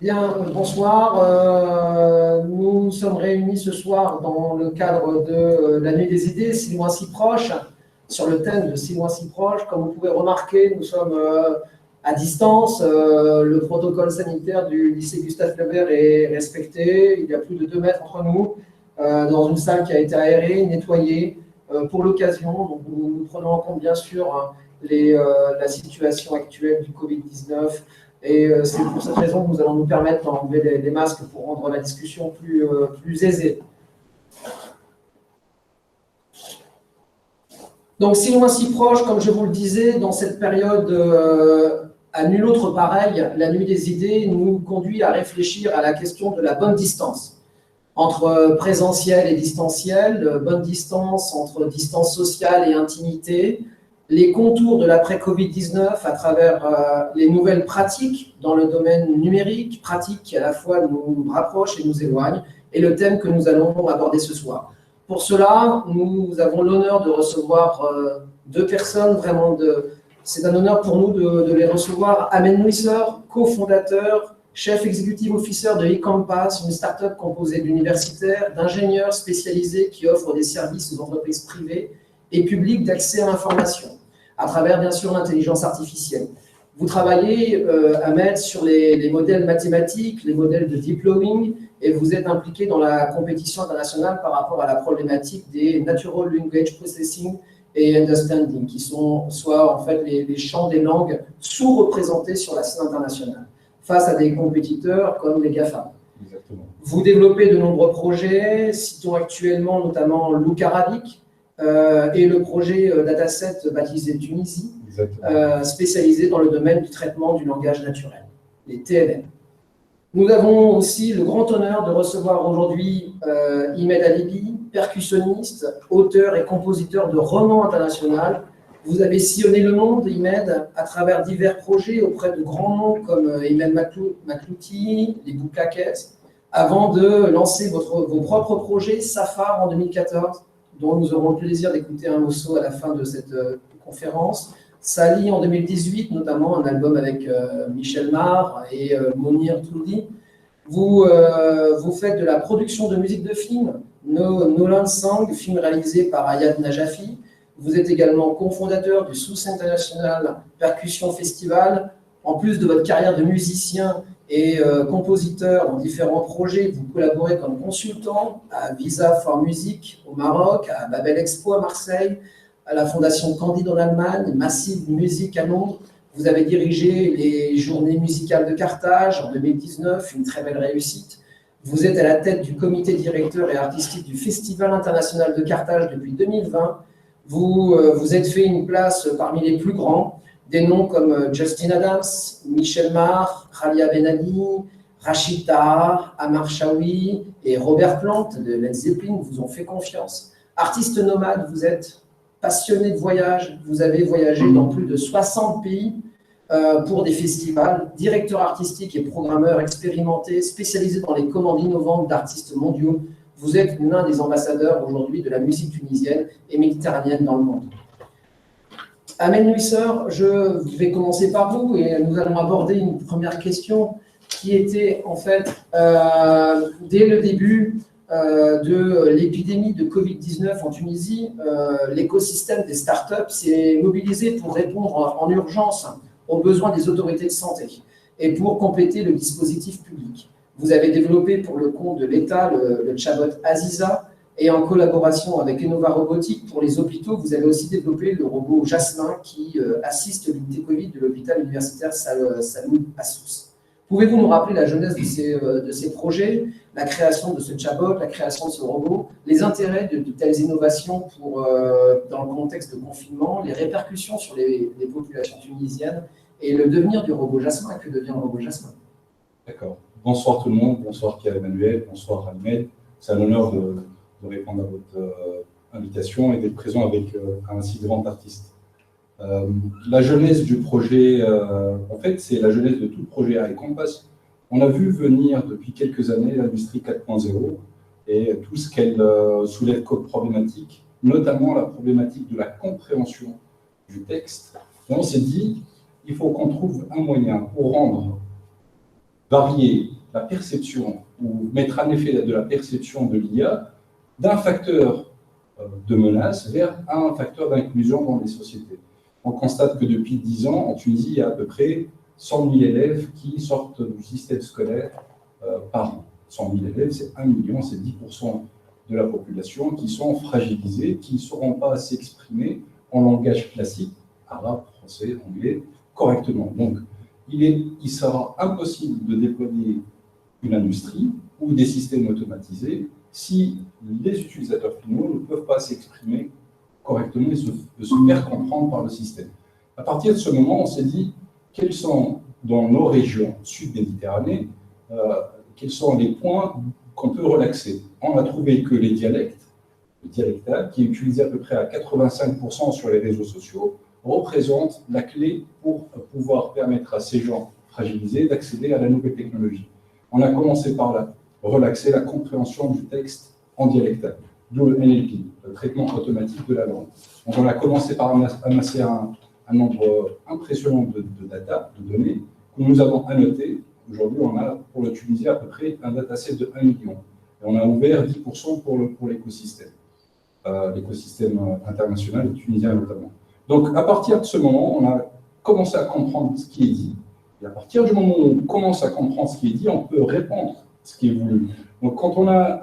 Bien, bonsoir. Nous sommes réunis ce soir dans le cadre de la Nuit des idées, si loin si proche, sur le thème de si loin si proche. Comme vous pouvez remarquer, nous sommes à distance. Le protocole sanitaire du lycée Gustave Flaubert est respecté. Il y a plus de 2 mètres entre nous, dans une salle qui a été aérée, nettoyée pour l'occasion. Donc nous prenons en compte bien sûr la situation actuelle du Covid-19. Et c'est pour cette raison que nous allons nous permettre d'enlever les masques pour rendre la discussion plus aisée. Donc, si loin, si proche, comme je vous le disais, dans cette période à nul autre pareil, la nuit des idées nous conduit à réfléchir à la question de la bonne distance entre présentiel et distanciel, bonne distance entre distance sociale et intimité, les contours de l'après-Covid-19 à travers les nouvelles pratiques dans le domaine numérique, pratiques qui à la fois nous rapprochent et nous éloignent, et le thème que nous allons aborder ce soir. Pour cela, nous avons l'honneur de recevoir 2 personnes, c'est un honneur pour nous de les recevoir. Ahmed Nouisser, cofondateur, chef executive officer de eCampus, une start-up composée d'universitaires, d'ingénieurs spécialisés qui offrent des services aux entreprises privées et publiques d'accès à l'information, à travers bien sûr l'intelligence artificielle. Vous travaillez, Ahmed, sur les modèles mathématiques, les modèles de deep learning, et vous êtes impliqué dans la compétition internationale par rapport à la problématique des Natural Language Processing et Understanding, qui sont soit en fait les champs des langues sous-représentés sur la scène internationale, face à des compétiteurs comme les GAFA. Exactement. Vous développez de nombreux projets, citons actuellement notamment Look Arabic et le projet Dataset baptisé Tunisie, spécialisé dans le domaine du traitement du langage naturel, les TLM. Nous avons aussi le grand honneur de recevoir aujourd'hui Imed Alibi, percussionniste, auteur et compositeur de renom international. Vous avez sillonné le monde, Imed, à travers divers projets auprès de grands noms comme Imed Maklouti, les Boukakès, avant de lancer vos propres projets, Safar en 2014, dont nous aurons le plaisir d'écouter un morceau à la fin de cette conférence. Sali en 2018, notamment un album avec Michel Mar et Monir Toudi. Vous faites de la production de musique de film, Nolan Sang, film réalisé par Ayad Najafi. Vous êtes également cofondateur du Sousse International Percussion Festival. En plus de votre carrière de musicien et compositeur dans différents projets, vous collaborez comme consultant à Visa for Music au Maroc, à Babel Expo à Marseille, à la Fondation Candide en Allemagne, Massive Music à Londres. Vous avez dirigé les Journées musicales de Carthage en 2019, une très belle réussite. Vous êtes à la tête du comité directeur et artistique du Festival international de Carthage depuis 2020. Vous êtes fait une place parmi les plus grands. Des noms comme Justin Adams, Michel Mar, Khalia Benali, Rachid Tahar, Amar Chaoui et Robert Plant de Led Zeppelin vous ont fait confiance. Artiste nomade, vous êtes passionné de voyage, vous avez voyagé dans plus de 60 pays pour des festivals, directeur artistique et programmeur expérimenté, spécialisé dans les commandes innovantes d'artistes mondiaux. Vous êtes l'un des ambassadeurs aujourd'hui de la musique tunisienne et méditerranéenne dans le monde. Ahmed Nouisser, je vais commencer par vous et nous allons aborder une première question qui était en fait, dès le début de l'épidémie de Covid-19 en Tunisie, l'écosystème des startups s'est mobilisé pour répondre en urgence aux besoins des autorités de santé et pour compléter le dispositif public. Vous avez développé pour le compte de l'État le chatbot Aziza et en collaboration avec Innova Robotique pour les hôpitaux, vous avez aussi développé le robot Jasmin qui assiste l'unité Covid de l'hôpital universitaire Salou Assous. Pouvez-vous nous rappeler la jeunesse de ces projets, la création de ce chatbot, la création de ce robot, les intérêts de telles innovations dans le contexte de confinement, les répercussions sur les populations tunisiennes et le devenir du robot Jasmin? Que devient le robot Jasmin? D'accord. Bonsoir tout le monde, bonsoir Pierre-Emmanuel, bonsoir Ahmed. C'est un honneur de répondre à votre invitation et d'être présent avec un si grand artiste. La jeunesse du projet, en fait, c'est la jeunesse de tout le projet iCompass. On a vu venir depuis quelques années l'industrie 4.0 et tout ce qu'elle soulève comme problématique, notamment la problématique de la compréhension du texte. Et on s'est dit, il faut qu'on trouve un moyen pour rendre varier la perception ou mettre en effet de la perception de l'IA d'un facteur de menace vers un facteur d'inclusion dans les sociétés. On constate que depuis 10 ans, en Tunisie, il y a à peu près 100 000 élèves qui sortent du système scolaire par an. 100 000 élèves, c'est 1 million, c'est 10% de la population qui sont fragilisés, qui ne sauront pas s'exprimer en langage classique, arabe, français, anglais, correctement. Donc, il sera impossible de déployer une industrie ou des systèmes automatisés si les utilisateurs finaux ne peuvent pas s'exprimer correctement et se faire comprendre par le système. À partir de ce moment, on s'est dit quels sont, dans nos régions sud-méditerranéennes, quels sont les points qu'on peut relaxer. On a trouvé que les dialectes, le dialectal, qui est utilisé à peu près à 85% sur les réseaux sociaux, représentent la clé pour pouvoir permettre à ces gens fragilisés d'accéder à la nouvelle technologie. On a commencé par là, relaxer la compréhension du texte en dialectal, d'où le NLP, le traitement automatique de la langue. Donc on a commencé par amasser un nombre impressionnant de data, de données, que nous avons annoté. Aujourd'hui, on a pour le Tunisie à peu près un dataset de 1 million. Et on a ouvert 10% pour l'écosystème, l'écosystème international et tunisien notamment. Donc, à partir de ce moment, on a commencé à comprendre ce qui est dit. Et à partir du moment où on commence à comprendre ce qui est dit, on peut répondre à ce qui est voulu. Donc, quand on a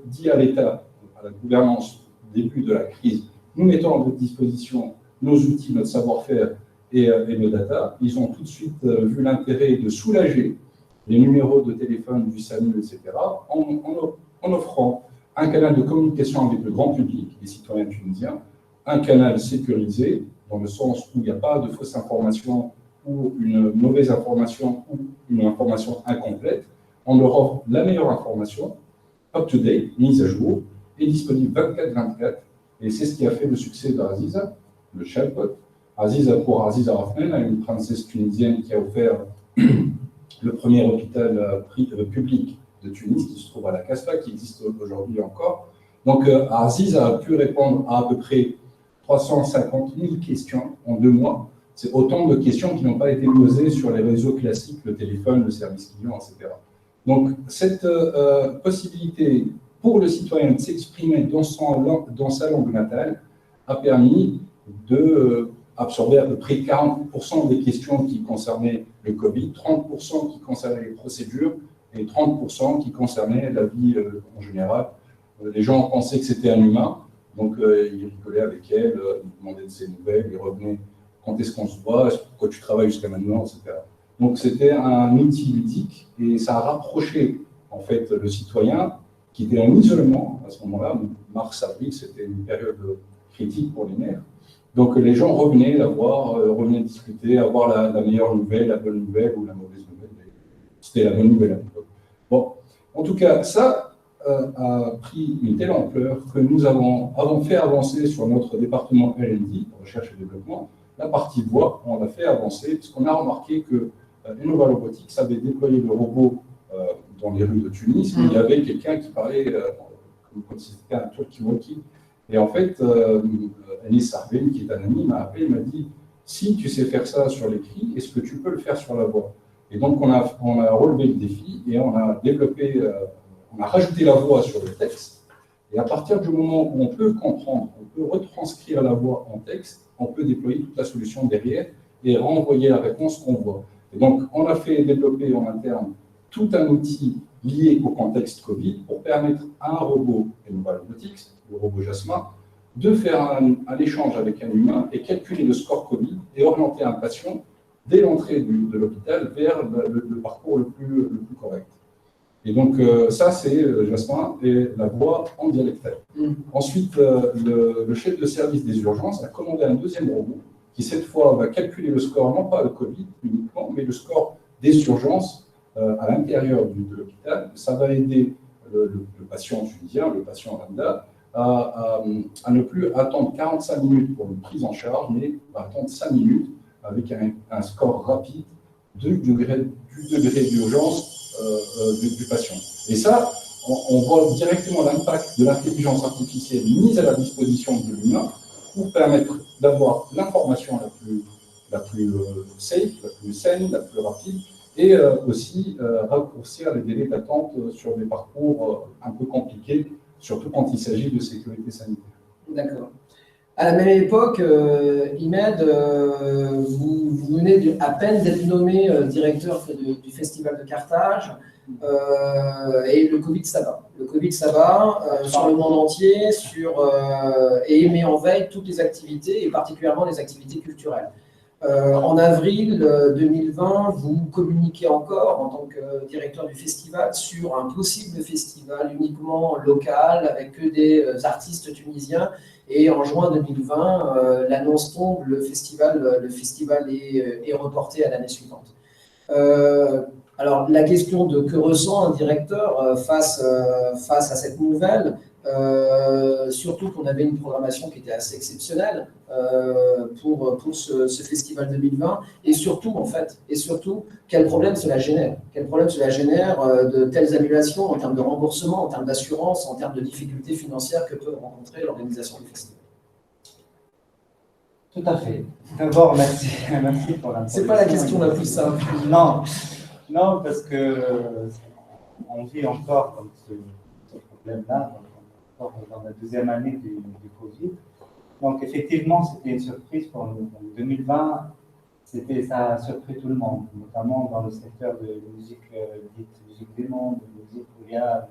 dit à l'État, à la gouvernance, au début de la crise, nous mettons à votre disposition nos outils, notre savoir-faire et nos data, ils ont tout de suite vu l'intérêt de soulager les numéros de téléphone du SAMU, etc., en offrant un canal de communication avec le grand public, les citoyens tunisiens, un canal sécurisé, dans le sens où il n'y a pas de fausse information ou une mauvaise information ou une information incomplète. On leur offre la meilleure information, up-to-date, mise à jour, et disponible 24/24. Et c'est ce qui a fait le succès d'Aziza, le chatbot. Aziza Rafnen, une princesse tunisienne qui a offert le premier hôpital public de Tunis, qui se trouve à la Casbah, qui existe aujourd'hui encore. Donc, Aziza a pu répondre à peu près 350 000 questions en 2 mois. C'est autant de questions qui n'ont pas été posées sur les réseaux classiques, le téléphone, le service client, etc. Donc, cette possibilité pour le citoyen de s'exprimer dans sa langue natale a permis d'absorber à peu près 40% des questions qui concernaient le Covid, 30% qui concernaient les procédures et 30% qui concernaient la vie en général. Les gens pensaient que c'était un humain, donc ils rigolaient avec elle, ils demandaient de ses nouvelles, ils revenaient quand est-ce qu'on se voit, pourquoi tu travailles jusqu'à maintenant, etc. Donc c'était un outil ludique et ça a rapproché en fait le citoyen qui était en isolement à ce moment-là. Mars-avril, c'était une période critique pour les nerfs. Donc les gens revenaient la voir, revenaient discuter, avoir la meilleure nouvelle, la bonne nouvelle ou la mauvaise nouvelle. C'était la bonne nouvelle à l'époque. Bon, en tout cas, ça a pris une telle ampleur que nous avons fait avancer sur notre département R&D, recherche et développement, la partie voix, on l'a fait avancer, puisqu'on a remarqué que Innova Robotics avait déployé le robot dans les rues de Tunis, mais il y avait quelqu'un qui parlait comme si c'était un talkie-walkie. Et en fait, Anis Arvin, qui est un ami, m'a appelé, il m'a dit « Si tu sais faire ça sur l'écrit, est-ce que tu peux le faire sur la voix ?» Et donc, on a relevé le défi et on a développé, on a rajouté la voix sur le texte. Et à partir du moment où on peut comprendre, on peut retranscrire la voix en texte, on peut déployer toute la solution derrière et renvoyer la réponse qu'on voit. Et donc, on a fait développer en interne tout un outil lié au contexte Covid pour permettre à un robot, Innova Robotics, le robot Jasmin, de faire un échange avec un humain et calculer le score Covid et orienter un patient dès l'entrée de l'hôpital vers le parcours le plus correct. Et donc, ça, c'est Jasmin et la voix en dialectal. Ensuite, le chef de service des urgences a commandé un deuxième robot qui, cette fois, va calculer le score, non pas le Covid uniquement, mais le score des urgences à l'intérieur de l'hôpital. Ça va aider le patient tunisien, le patient lambda, à ne plus attendre 45 minutes pour une prise en charge, mais à attendre 5 minutes avec un score rapide du degré d'urgence du patient. Et ça, on voit directement l'impact de l'intelligence artificielle mise à la disposition de l'humain pour permettre d'avoir l'information la plus safe, la plus saine, la plus rapide, et aussi raccourcir les délais d'attente sur des parcours un peu compliqués, surtout quand il s'agit de sécurité sanitaire. D'accord. À la même époque, Imed, vous venez à peine d'être nommé directeur du Festival de Carthage, et le Covid s'abat. Le Covid s'abat sur le monde entier et met en veille toutes les activités, et particulièrement les activités culturelles. En avril 2020, vous communiquez encore en tant que directeur du festival sur un possible festival uniquement local avec que des artistes tunisiens. Et en juin 2020, l'annonce tombe, le festival est reporté à l'année suivante. Alors, la question de que ressent un directeur face à cette nouvelle, surtout qu'on avait une programmation qui était assez exceptionnelle pour ce festival 2020, et surtout, quel problème cela génère? Quel problème cela génère de telles annulations en termes de remboursement, en termes d'assurance, en termes de difficultés financières que peut rencontrer l'organisation du festival? Tout à fait. D'abord, merci pour l'introduction. C'est pas la question la plus simple. Non, parce que on vit encore comme ce problème-là, encore dans la deuxième année du Covid. Donc, effectivement, c'était une surprise pour nous. En 2020, ça a surpris tout le monde, notamment dans le secteur de musique dite musique du monde, musique où il y a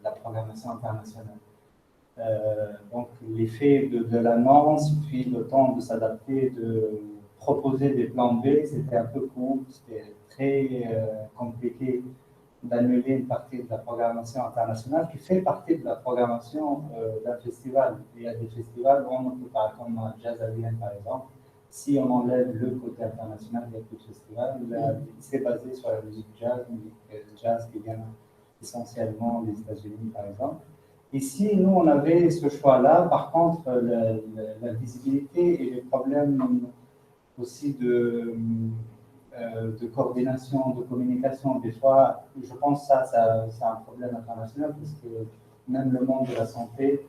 la programmation internationale. Donc, l'effet de l'annonce, puis le temps de s'adapter, de proposer des plans B, c'était un peu court, c'était très compliqué d'annuler une partie de la programmation internationale qui fait partie de la programmation d'un festival. Il y a des festivals où on peut pas, comme Jazz à Vienne par exemple. Si on enlève le côté international, il y a plus de festivals. C'est basé sur la musique jazz qui vient essentiellement des États-Unis par exemple. Ici, nous, on avait ce choix-là. Par contre, la visibilité et les problèmes aussi de coordination, de communication, des fois, je pense que ça c'est un problème international parce que même le monde de la santé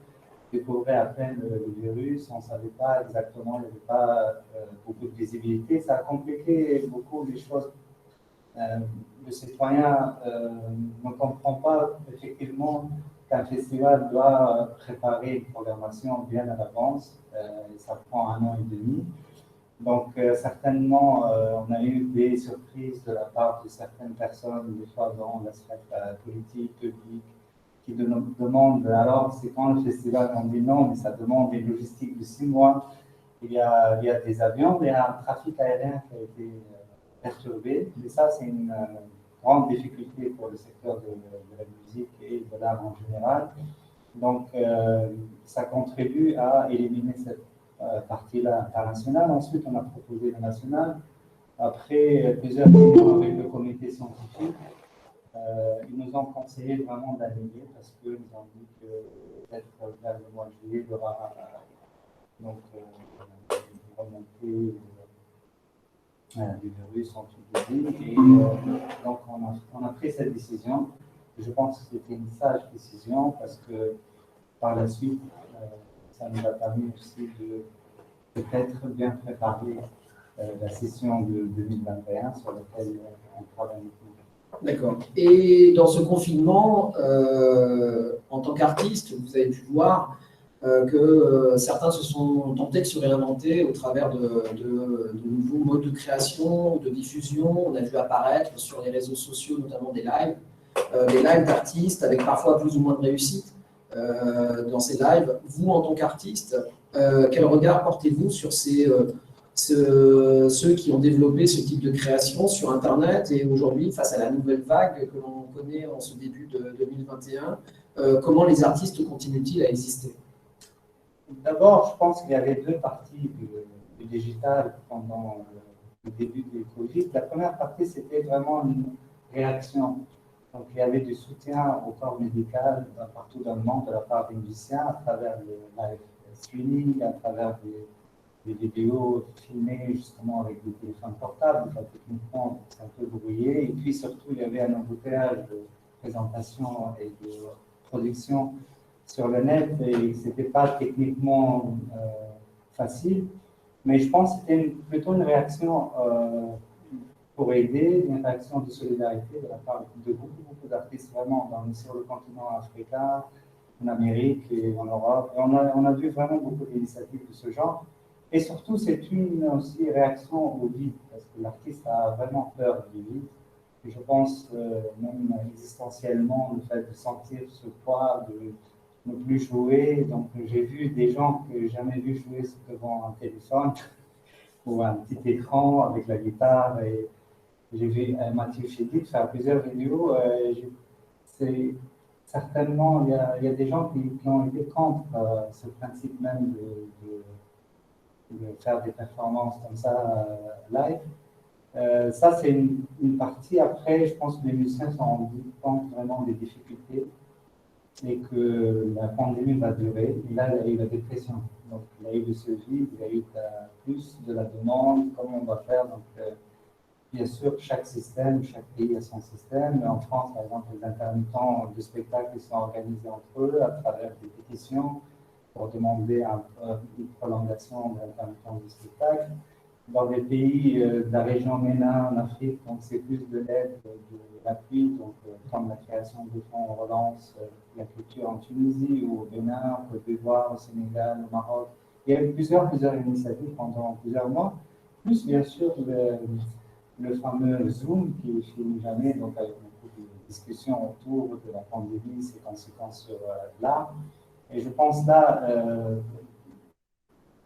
découvrait à peine le virus, on ne savait pas exactement, il n'y avait pas beaucoup de visibilité. Ça a compliqué beaucoup les choses. Le citoyen ne comprend pas effectivement qu'un festival doit préparer une programmation bien à l'avance. Ça prend 1 an et demi. Donc, certainement, on a eu des surprises de la part de certaines personnes, des fois dans la sphère politique, publique, qui nous demandent alors c'est quand le festival? On dit non, mais ça demande une logistique de 6 mois. Il y a des avions, il y a un trafic aérien qui a été perturbé. Et ça, c'est une grande difficulté pour le secteur de la musique et de l'art en général. Donc, ça contribue à éliminer cette partie-là internationale. Ensuite, on a proposé le national. Après plusieurs réunions avec le comité scientifique, ils nous ont conseillé vraiment d'annuler parce qu'ils nous ont dit que peut-être vers le mois de juillet, il y aura donc une remontée du virus en toute ville. Et donc, on a pris cette décision. Je pense que c'était une sage décision parce que par la suite, ça nous a permis aussi de peut-être bien préparer la session de 2021 sur laquelle on travaille. D'accord. Et dans ce confinement, en tant qu'artiste, vous avez pu voir que certains se sont tentés de se réinventer au travers de nouveaux modes de création, de diffusion. On a vu apparaître sur les réseaux sociaux notamment des lives d'artistes avec parfois plus ou moins de réussite dans ces lives. Vous, en tant qu'artiste, quel regard portez-vous sur ceux qui ont développé ce type de création sur Internet et aujourd'hui, face à la nouvelle vague que l'on connaît en ce début de 2021, comment les artistes continuent-ils à exister? D'abord, je pense qu'il y avait 2 parties du digital pendant le début du Covid. La première partie, c'était vraiment une réaction. Donc, il y avait du soutien au corps médical partout dans le monde de la part des musiciens à travers le live streaming, à travers des vidéos filmées justement avec des téléphones portables. Donc, techniquement, c'est un peu brouillé. Et puis, surtout, il y avait un embouteillage de présentation et de production sur le net et ce n'était pas techniquement facile. Mais je pense que c'était plutôt une réaction pour aider une réaction de solidarité de la part de beaucoup d'artistes vraiment sur le continent africain, en Amérique et en Europe. Et on a vu vraiment beaucoup d'initiatives de ce genre. Et surtout, c'est une aussi réaction au vide, parce que l'artiste a vraiment peur du vide. Et je pense, même existentiellement, le fait de sentir ce poids, de ne plus jouer. Donc, j'ai vu des gens que j'ai jamais vu jouer devant un téléphone ou un petit écran avec la guitare. Et j'ai vu Mathieu Chédid faire plusieurs vidéos. C'est certainement, il y a des gens qui ont été contre ce principe même de faire des performances comme ça live. Ça, c'est une partie. Après, je pense que les musiciens se sont rendus compte vraiment des difficultés et que la pandémie va durer. Et là, il y a eu la dépression. Donc, il y a eu de ce vide, il y a eu plus de la demande, comment on va faire. Donc, bien sûr, chaque système, chaque pays a son système. En France, par exemple, les intermittents de spectacle sont organisés entre eux à travers des pétitions pour demander une prolongation de l'intermittent du spectacle. Dans des pays de la région MENA en Afrique, donc c'est plus de l'aide, de l'appui, donc comme la création de fonds relance la culture en Tunisie ou au Bénin, au Côte d'Ivoire, au Sénégal, au Maroc. Il y a eu plusieurs initiatives pendant plusieurs mois, plus bien sûr le fameux Zoom qui ne finit jamais, donc avec beaucoup de discussions autour de la pandémie, ses conséquences sur l'art. Et je pense là,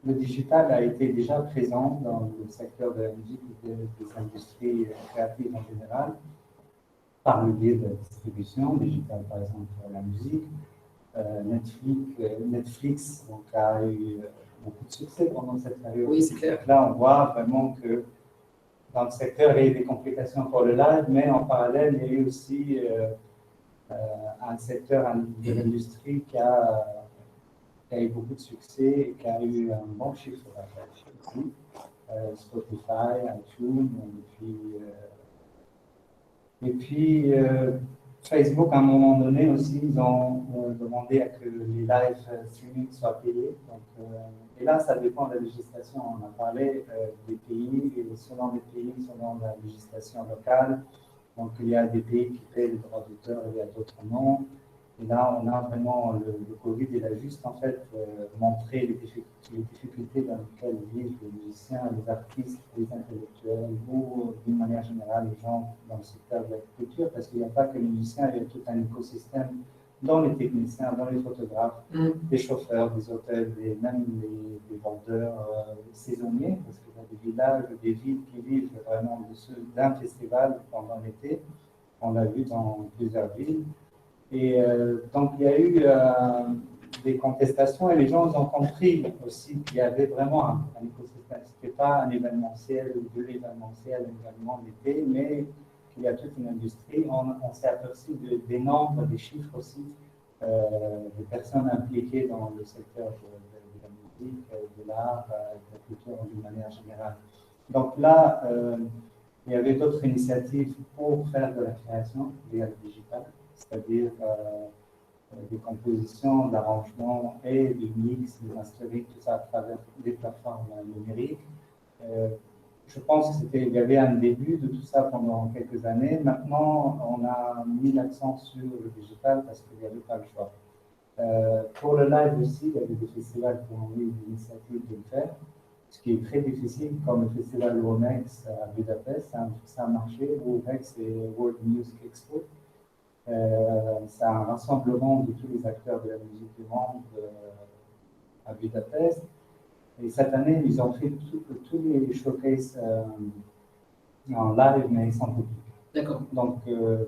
le digital a été déjà présent dans le secteur de la musique et des industries créatives en général, par le biais de la distribution digitale, par exemple, pour la musique. Netflix donc, a eu beaucoup de succès pendant cette période. Oui, c'est clair. Là, on voit vraiment que dans le secteur, il y a eu des complications pour le live, mais en parallèle, il y a eu aussi un secteur de l'industrie qui a eu beaucoup de succès et qui a eu un bon chiffre d'affaires aussi. Spotify, iTunes, et puis Facebook, à un moment donné aussi, ils ont demandé à que les live streaming soient payés. Donc, et là, ça dépend de la législation. On a parlé des pays, et selon les pays, selon la législation locale. Donc, il y a des pays qui paient les droits d'auteur, il y a d'autres non. Et là, on a vraiment le Covid, il a juste en fait montré les difficultés dans lesquelles vivent les musiciens, les artistes, les intellectuels ou d'une manière générale les gens dans le secteur de la culture, parce qu'il n'y a pas que les musiciens, il y a tout un écosystème dans les techniciens, dans les photographes, des chauffeurs, des hôtels, même des vendeurs saisonniers, parce qu'il y a des villages, des villes qui vivent vraiment d'un festival pendant l'été. On l'a vu dans plusieurs villes. Et donc, il y a eu des contestations et les gens ont compris aussi qu'il y avait vraiment un écosystème. Ce n'était pas un événementiel ou de l'événementiel, un événement d'été, mais qu'il y a toute une industrie. On s'est aperçu des nombres, des chiffres aussi, des personnes impliquées dans le secteur de la musique, de l'art, de la culture d'une manière générale. Donc là, il y avait d'autres initiatives pour faire de la création via le digital, c'est-à-dire des compositions, d'arrangements et du mix, du mastering, tout ça à travers des plateformes numériques. Je pense qu'il y avait un début de tout ça pendant quelques années. Maintenant, on a mis l'accent sur le digital parce qu'il n'y avait pas le choix. Pour le live aussi, il y avait des festivals qui ont eu l'initiative de le faire, ce qui est très difficile, comme le festival WOMEX à Budapest. C'est un marché, WOMEX et World Music Expo. C'est un rassemblement de tous les acteurs de la musique du monde à Budapest. Et cette année, ils ont fait tous les showcases en live, mais sans public. D'accord. Donc,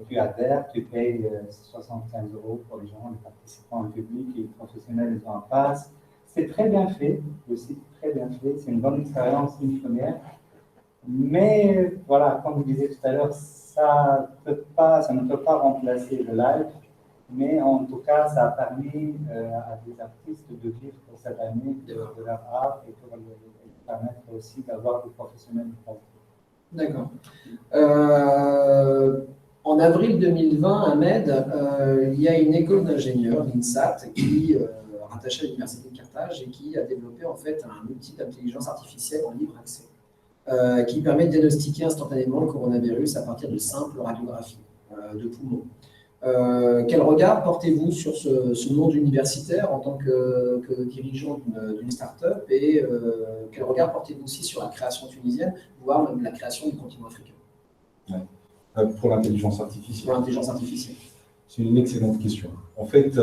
tu adhères, tu payes 75 € pour les gens, les participants en public, et les professionnels, ils ont un pass. C'est très bien fait, le site est très bien fait, c'est une bonne expérience, une première. Mais voilà, comme je disais tout à l'heure, ça ne peut pas remplacer le live, mais en tout cas, ça a permis à des artistes de vivre pour cette année de leur art et pour leur permettre aussi d'avoir des professionnels de travail. D'accord. En avril 2020, à Med, il y a une école d'ingénieurs, l'INSAT, qui rattachée à l'Université de Carthage et qui a développé en fait un outil d'intelligence artificielle en libre accès. qui permet de diagnostiquer instantanément le coronavirus à partir de simples radiographies de poumons. Quel regard portez-vous sur ce monde universitaire en tant que dirigeant d'une start-up et quel regard portez-vous aussi sur la création tunisienne, voire même la création du continent africain? Pour l'intelligence artificielle. Pour l'intelligence artificielle. C'est une excellente question. En fait,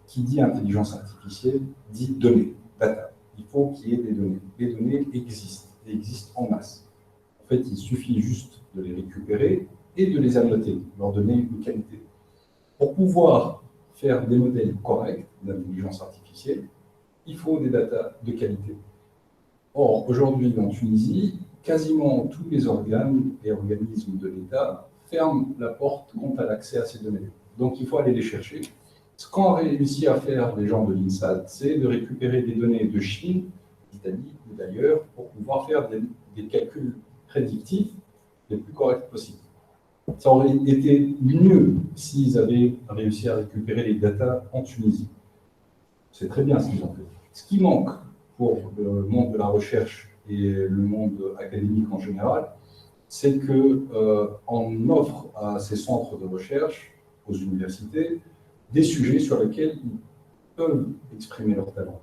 qui dit intelligence artificielle dit données, data. Il faut qu'il y ait des données. Les données existent, et existent en masse. En fait, il suffit juste de les récupérer et de les annoter, leur donner une qualité. Pour pouvoir faire des modèles corrects d'intelligence artificielle, il faut des datas de qualité. Or, aujourd'hui, en Tunisie, quasiment tous les organes et organismes de l'État ferment la porte quant à l'accès à ces données. Donc, il faut aller les chercher. Ce qu'ont réussi à faire les gens de l'INSAT, c'est de récupérer des données de Chine, d'Italie ou d'ailleurs, pour pouvoir faire des calculs prédictifs les plus corrects possibles. Ça aurait été mieux s'ils avaient réussi à récupérer les datas en Tunisie. C'est très bien ce qu'ils ont fait. Ce qui manque pour le monde de la recherche et le monde académique en général, c'est qu'on offre à ces centres de recherche, aux universités, des sujets sur lesquels ils peuvent exprimer leur talent.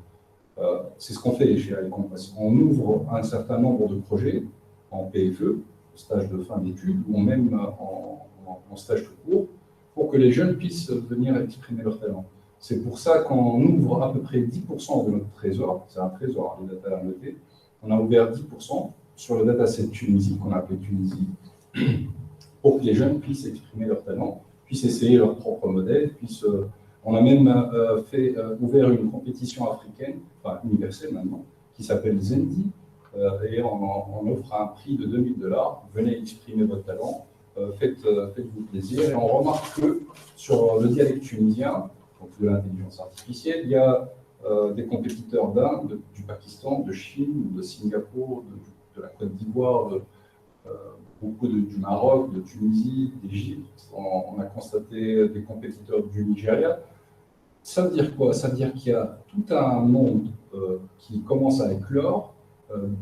C'est ce qu'on fait chez iCompass. On ouvre un certain nombre de projets en PFE, stage de fin d'études, ou même en stage tout court, pour que les jeunes puissent venir exprimer leur talent. C'est pour ça qu'on ouvre à peu près 10% de notre trésor, c'est un trésor, les data à noter, on a ouvert 10% sur le dataset Tunisie, qu'on a appelé Tunisie, pour que les jeunes puissent exprimer leur talent, puissent essayer leur propre modèle, on a même ouvert une compétition africaine, enfin universelle maintenant, qui s'appelle Zendi, et on offre un prix de $2000. Venez exprimer votre talent, faites-vous plaisir. Et on remarque que sur le dialecte tunisien, donc de l'intelligence artificielle, il y a des compétiteurs d'Inde, du Pakistan, de Chine, de Singapour, de la Côte d'Ivoire, beaucoup du Maroc, de Tunisie, d'Égypte. On a constaté des compétiteurs du Nigeria. Ça veut dire quoi? Ça veut dire qu'il y a tout un monde qui commence à éclore,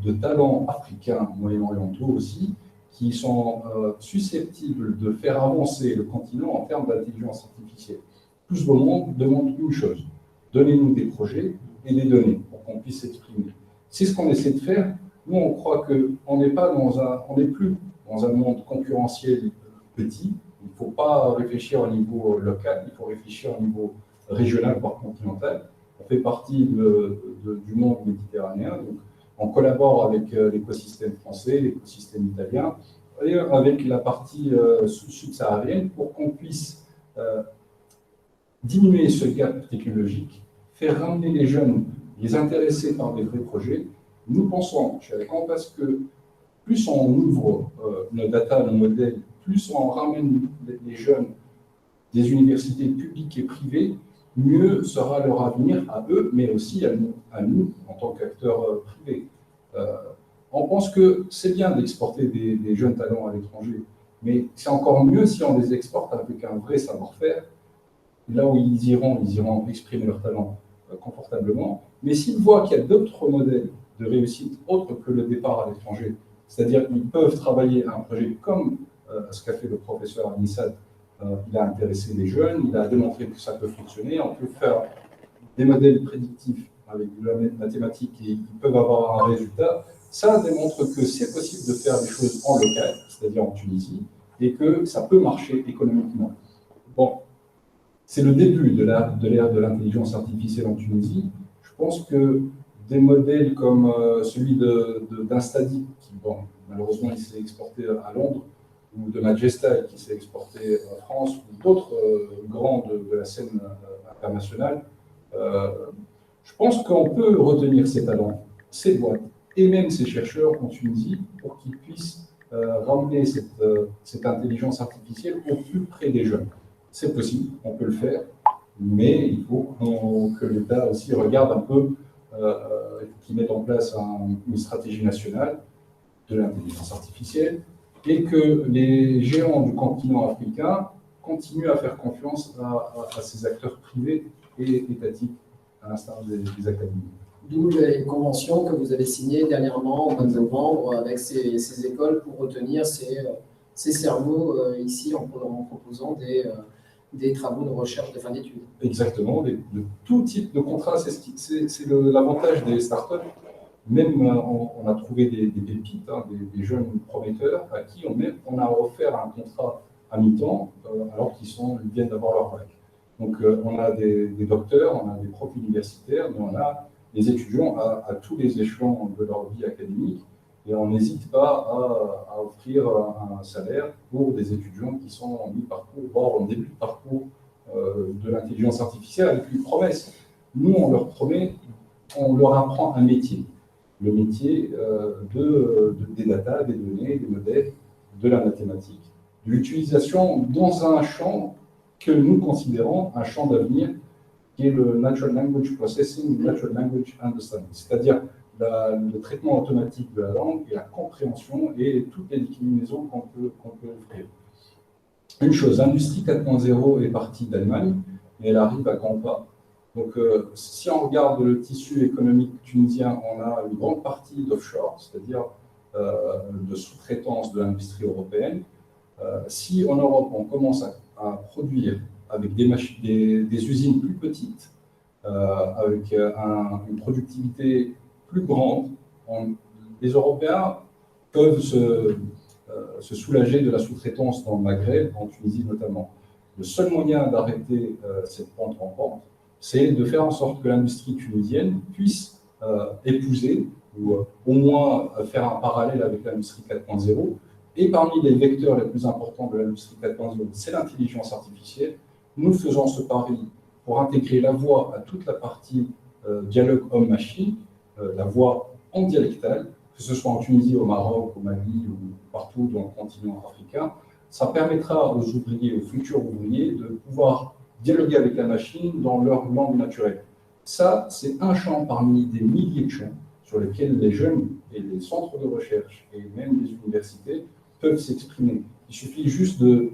de talents africains, moyen-orientaux aussi, qui sont susceptibles de faire avancer le continent en termes d'intelligence artificielle. Tout le monde demande une chose, donnez-nous des projets et des données pour qu'on puisse s'exprimer. C'est ce qu'on essaie de faire. Nous, on croit qu'on n'est plus dans un monde concurrentiel petit. Il ne faut pas réfléchir au niveau local, il faut réfléchir au niveau régional, voire continental. On fait partie du monde méditerranéen. Donc, on collabore avec l'écosystème français, l'écosystème italien, et avec la partie subsaharienne pour qu'on puisse diminuer ce gap technologique, faire ramener les jeunes, les intéresser par des vrais projets. Nous pensons chez iCompass que plus on ouvre nos data, nos modèles, plus on ramène les jeunes des universités publiques et privées, mieux sera leur avenir à eux, mais aussi à nous en tant qu'acteurs privés. On pense que c'est bien d'exporter des jeunes talents à l'étranger, mais c'est encore mieux si on les exporte avec un vrai savoir-faire. Là où ils iront exprimer leur talent confortablement. Mais s'ils voient qu'il y a d'autres modèles de réussite autres que le départ à l'étranger, c'est-à-dire qu'ils peuvent travailler à un projet comme ce qu'a fait le professeur Anissad, il a intéressé les jeunes, il a démontré que ça peut fonctionner, on peut faire des modèles prédictifs avec de la mathématique et ils peuvent avoir un résultat. Ça démontre que c'est possible de faire des choses en local, c'est-à-dire en Tunisie, et que ça peut marcher économiquement. Bon, c'est le début de l'ère de l'intelligence artificielle en Tunisie. Je pense que des modèles comme celui d'Instadia, qui, bon, malheureusement, il s'est exporté à Londres, ou de Majesta, qui s'est exporté en France, ou d'autres grands de la scène internationale, je pense qu'on peut retenir ces talents, ces boîtes, et même ces chercheurs en Tunisie, pour qu'ils puissent ramener cette intelligence artificielle au plus près des jeunes. C'est possible, on peut le faire, mais il faut que l'État aussi regarde un peu, qu'il mette en place une stratégie nationale de l'intelligence artificielle et que les géants du continent africain continuent à faire confiance à ces acteurs privés et étatiques, à l'instar des académies. D'où les conventions que vous avez signées dernièrement au mois de novembre avec ces écoles pour retenir ces cerveaux ici en proposant des travaux de recherche de fin d'études. Exactement, de tout type de contrat. C'est l'avantage des startups. Même on a trouvé des pépites, hein, des jeunes prometteurs à qui on a offert un contrat à mi-temps alors qu'ils viennent d'avoir leur bac. Donc on a des docteurs, on a des profs universitaires, mais on a des étudiants à tous les échelons de leur vie académique et on n'hésite pas à offrir un salaire pour des étudiants qui sont en mi-parcours, voire en début de parcours de l'intelligence artificielle avec une promesse. Nous, on leur promet, on leur apprend un métier. Le métier des data, des données, des modèles, de la mathématique, de l'utilisation dans un champ que nous considérons un champ d'avenir, qui est le Natural Language Processing, Natural Language Understanding, c'est-à-dire le traitement automatique de la langue et la compréhension et toutes les déclinaisons qu'on peut offrir. Une chose, l'industrie 4.0 est partie d'Allemagne et elle arrive à grands pas. Donc, si on regarde le tissu économique tunisien, on a une grande partie d'offshore, c'est-à-dire de sous-traitance de l'industrie européenne. Si en Europe, on commence à produire avec des usines plus petites, avec une productivité plus grande, les Européens peuvent se soulager de la sous-traitance dans le Maghreb, en Tunisie notamment. Le seul moyen d'arrêter cette pente rampante, c'est de faire en sorte que l'industrie tunisienne puisse épouser ou au moins faire un parallèle avec l'industrie 4.0. Et parmi les vecteurs les plus importants de l'industrie 4.0, c'est l'intelligence artificielle. Nous faisons ce pari pour intégrer la voix à toute la partie dialogue homme-machine, la voix en dialectale, que ce soit en Tunisie, au Maroc, au Mali ou partout dans le continent africain. Ça permettra aux ouvriers, aux futurs ouvriers, de pouvoir dialoguer avec la machine dans leur langue naturelle. Ça, c'est un champ parmi des milliers de champs sur lesquels les jeunes et les centres de recherche et même les universités peuvent s'exprimer. Il suffit juste de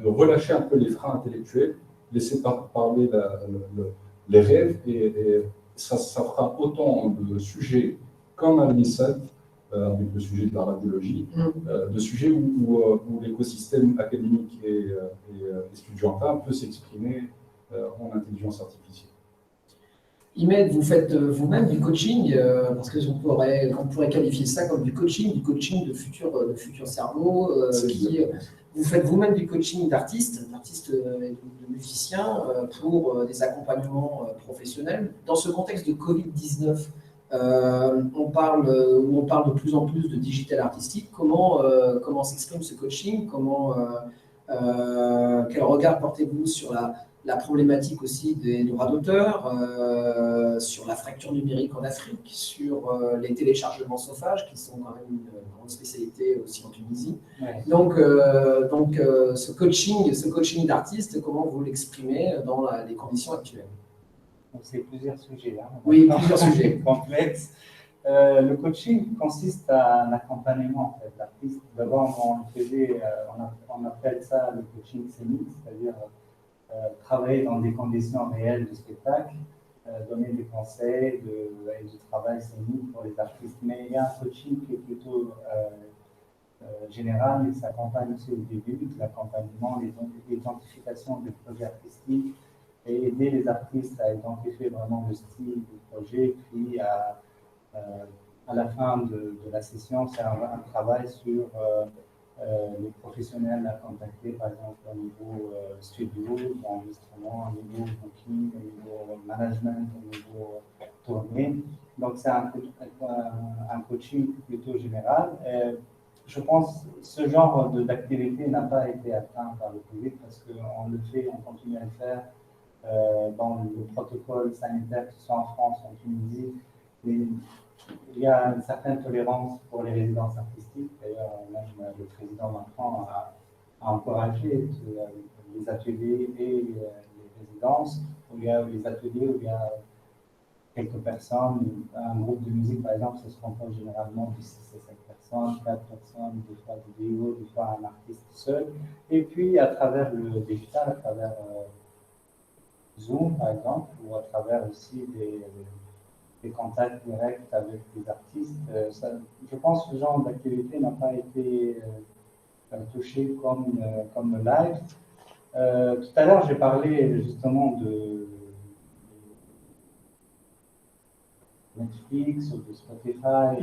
relâcher un peu les freins intellectuels, laisser parler les rêves et ça fera autant de sujets comme à l'INSEAD, avec le sujet de la radiologie, de sujets où l'écosystème académique et estudiantin peut s'exprimer en intelligence artificielle. Imed, vous faites vous-même du coaching, parce qu'on pourrait qualifier ça comme du coaching de futurs cerveaux. Vous faites vous-même du coaching d'artistes et de musiciens pour des accompagnements professionnels. Dans ce contexte de Covid-19, on parle de plus en plus de digital artistique. Comment s'exprime ce coaching? Quel regard portez-vous sur la problématique aussi des droits d'auteur, sur la fracture numérique en Afrique, sur les téléchargements sauvages, qui sont quand même une grande spécialité aussi en Tunisie. Ouais. Donc, ce coaching d'artiste, comment vous l'exprimez dans les conditions actuelles? Donc, c'est plusieurs sujets. Hein, oui, plusieurs sujets. Complexes. Le coaching consiste à un accompagnement en fait, l'artiste. D'abord, on appelle ça le coaching scénique, c'est-à-dire travailler dans des conditions réelles de spectacle, donner des conseils et du travail scénique pour les artistes. Mais il y a un coaching qui est plutôt général, il s'accompagne aussi au début, l'accompagnement, l'identification des projets artistiques et aider les artistes à identifier vraiment le style du projet, puis à la fin de la session, c'est un travail sur les professionnels à contacter, par exemple au niveau studio, d'enregistrement, au niveau booking, au niveau management, au niveau tournée. Donc c'est un coaching plutôt général. Je pense que ce genre d'activité n'a pas été atteint par le Covid parce qu'on le fait, on continue à le faire dans le protocole sanitaire, que ce soit en France, en Tunisie. Il y a une certaine tolérance pour les résidences artistiques. D'ailleurs, même le président Macron a encouragé les ateliers et les résidences, où il y a les ateliers où il y a quelques personnes, un groupe de musique par exemple, ça se compose généralement de 6 à 7 personnes, 4 personnes, des fois des duos, des fois un artiste seul. Et puis à travers le digital, à travers Zoom par exemple, ou à travers aussi des contacts directs avec des artistes. Je pense que ce genre d'activité n'a pas été touché comme le live. Tout à l'heure, j'ai parlé justement de Netflix ou de Spotify,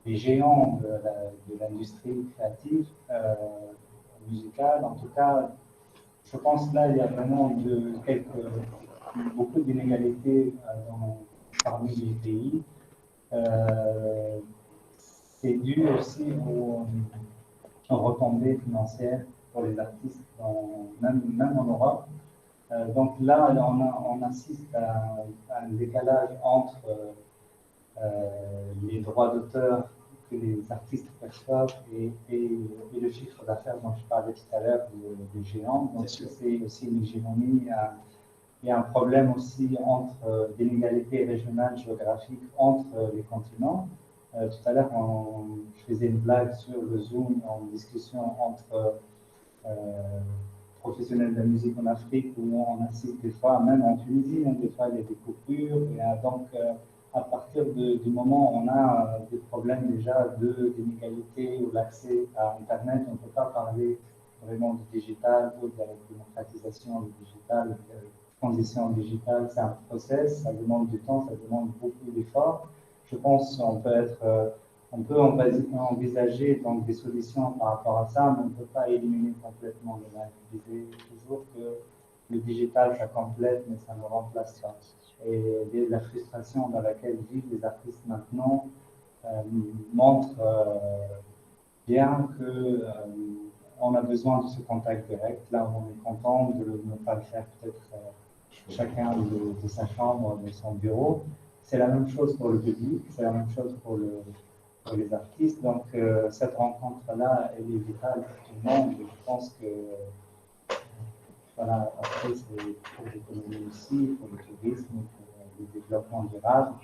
des géants de l'industrie créative musicale. En tout cas, je pense que là, il y a vraiment beaucoup d'inégalités parmi les pays. C'est dû aussi aux retombées financières pour les artistes, même en Europe. Donc là, on assiste à un décalage entre les droits d'auteur que les artistes perçoivent et le chiffre d'affaires dont je parlais tout à l'heure des géants. Donc c'est aussi une hégémonie. Il y a un problème aussi entre d'inégalités régionales, géographiques entre les continents. Tout à l'heure, je faisais une blague sur le Zoom en discussion entre professionnels de la musique en Afrique, où on assiste des fois, même en Tunisie, des fois il y a des coupures. Et donc, à partir du moment où on a des problèmes déjà d'inégalité ou l'accès à Internet, on ne peut pas parler vraiment du digital ou de la démocratisation du digital, de la transition digitale. C'est un process, ça demande du temps, ça demande beaucoup d'efforts. Je pense qu'on peut envisager donc des solutions par rapport à ça, mais on ne peut pas éliminer complètement le live. Je disais toujours que le digital, ça complète, mais ça ne remplace pas. Et la frustration dans laquelle vivent les artistes maintenant montre bien qu'on a besoin de ce contact direct. Là, on est content de ne pas le faire peut-être chacun de sa chambre, de son bureau. C'est la même chose pour le public, c'est la même chose pour les artistes. Donc, cette rencontre-là, elle est vitale pour tout le monde. Et je pense que, voilà, après, c'est pour l'économie aussi, pour le tourisme, pour le développement durable.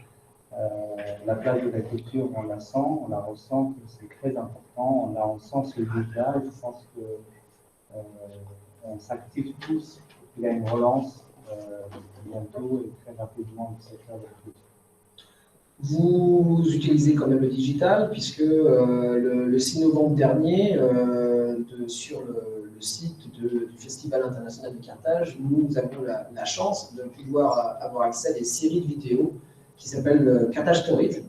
La place de la culture, on la sent, on la ressent, c'est très important. On sent ce vide-là, et je pense qu'on s'active tous pour qu'il y ait une relance bientôt et très rapidement du secteur de la culture. Vous utilisez quand même le digital, puisque le 6 novembre dernier, sur le site du Festival international de Carthage, nous avons la chance de pouvoir avoir accès à des séries de vidéos qui s'appellent Carthage Stories,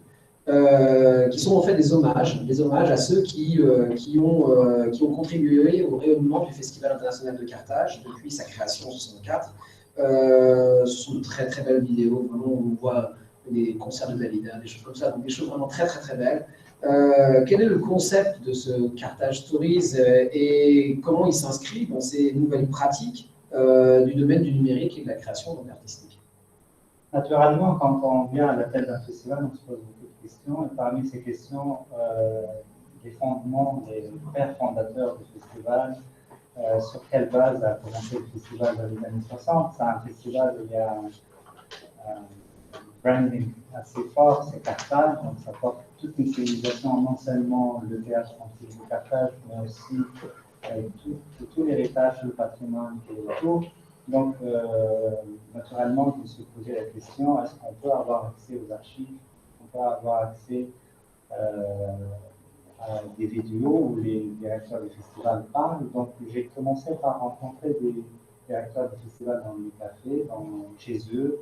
qui sont en fait des hommages à ceux qui ont contribué au rayonnement du Festival international de Carthage depuis sa création en 1964. Ce sont de très très belles vidéos, vraiment on voit des concerts de Dalida, des choses comme ça, donc des choses vraiment très très très belles. Quel est le concept de ce Carthage Stories et comment il s'inscrit dans ces nouvelles pratiques du domaine du numérique et de la création donc artistique? Naturellement, quand on vient à la tête d'un festival, on se pose beaucoup de questions, et parmi ces questions, les fondements des pères fondateurs du festival, sur quelle base a commencé le festival dans les années 60. C'est un festival où il y a un branding assez fort, c'est Carthage, donc ça porte toute une civilisation, non seulement le théâtre antique de Carthage, mais aussi tout l'héritage, le patrimoine qui est autour. Donc, naturellement, je me suis posé la question, est-ce qu'on peut avoir accès aux archives, on peut avoir accès à des vidéos où les directeurs du festival parlent. Donc, j'ai commencé par rencontrer des directeurs de festival dans les cafés, chez eux,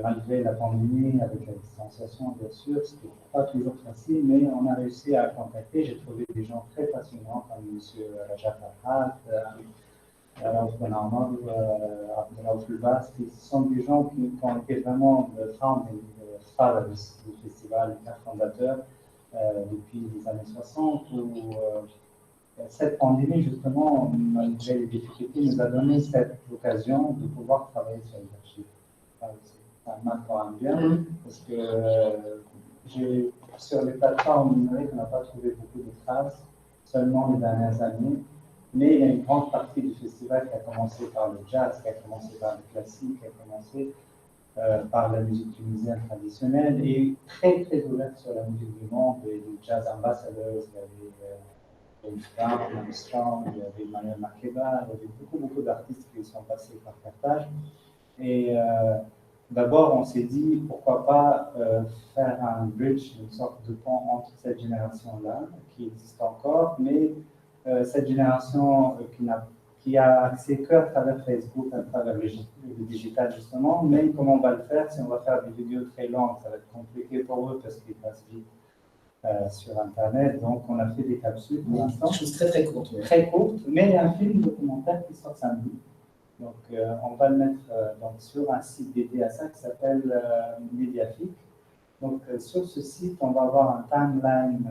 malgré la pandémie, avec la distanciation, bien sûr, ce n'était pas toujours facile, mais on a réussi à contacter. J'ai trouvé des gens très passionnants, comme M. Rajat Farhat, Raouf Ben Ammar, Abdelaouf Elbas, qui sont des gens qui ont été vraiment le founding fathers du festival, les fondateurs, depuis les années 60, où cette pandémie, justement, malgré les difficultés, nous a donné cette occasion de pouvoir travailler sur les archives. Ça m'attend bien, parce que sur les plateformes numériques, on n'a pas trouvé beaucoup de traces, seulement les dernières années. Mais il y a une grande partie du festival qui a commencé par le jazz, qui a commencé par le classique, qui a commencé par la musique tunisienne traditionnelle et très très ouverte sur la musique du monde, les jazz ambassadors, il y avait James Armstrong, il y avait Manuel Makeba, il y avait beaucoup d'artistes qui sont passés par Carthage. Et d'abord, on s'est dit, pourquoi pas faire un bridge, une sorte de pont entre cette génération-là, qui existe encore, mais cette génération qui a accès qu'à travers Facebook, à travers le digital justement, mais comment on va le faire si on va faire des vidéos très longues, ça va être compliqué pour eux parce qu'ils passent vite sur Internet. Donc on a fait des capsules pour l'instant. Des choses très très courtes. Très courtes, mais il y a un film documentaire qui sort samedi. Donc on va le mettre donc, sur un site dédié à ça qui s'appelle Mediafic. Donc sur ce site, on va avoir un timeline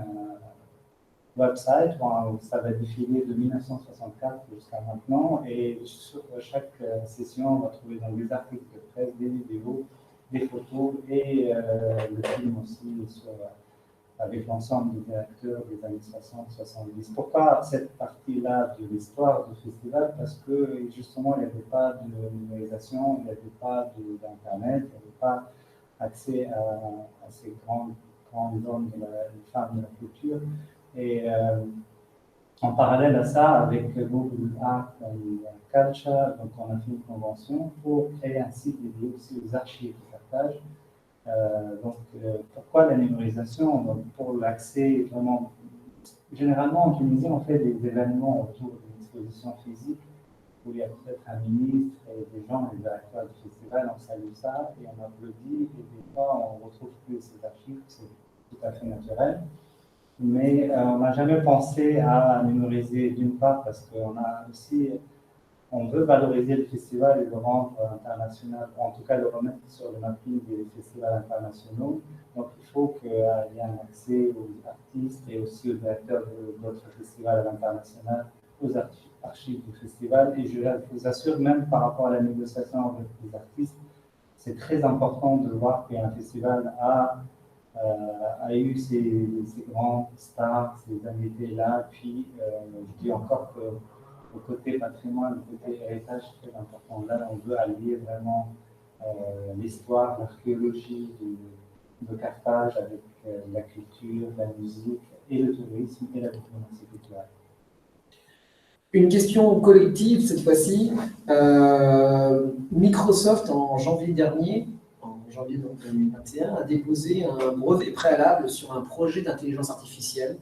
website où ça va défiler de 1964 jusqu'à maintenant, et sur chaque session on va trouver donc des articles de presse, des vidéos, des photos et le film aussi avec l'ensemble des directeurs des années 60-70. Pourquoi cette partie-là de l'histoire du festival? Parce que justement il n'y avait pas de numérisation, il n'y avait pas d'internet, il n'y avait pas accès à ces grandes zones de les femmes de la culture. Et en parallèle à ça, avec Google Art and Culture, donc on a fait une convention pour créer un site dédié aussi aux archives de partage. Pourquoi la numérisation? Donc, pour l'accès vraiment. Généralement, en Tunisie, on fait des événements autour d'une exposition physique où il y a peut-être un ministre et des gens, les directeurs du festival, on salue ça et on applaudit, et des fois on retrouve plus ces archives, c'est tout à fait naturel. Mais on n'a jamais pensé à numériser, d'une part parce on veut valoriser le festival et le rendre international, ou en tout cas le remettre sur le mapping des festivals internationaux. Donc il faut qu'il y ait un accès aux artistes et aussi aux directeurs d'autres festivals à l'international, aux archives du festival. Et je vous assure, même par rapport à la négociation avec les artistes, c'est très important de voir qu'un festival a eu ces grandes stars, ces invités-là. Puis, je dis encore que le côté patrimoine, le côté héritage, c'est très important. Là, on veut allier vraiment l'histoire, l'archéologie de Carthage avec la culture, la musique et le tourisme et la diplomatie culturelle. Une question collective cette fois-ci. Microsoft, en janvier dernier, en janvier 2021, a déposé un brevet préalable sur un projet d'intelligence artificielle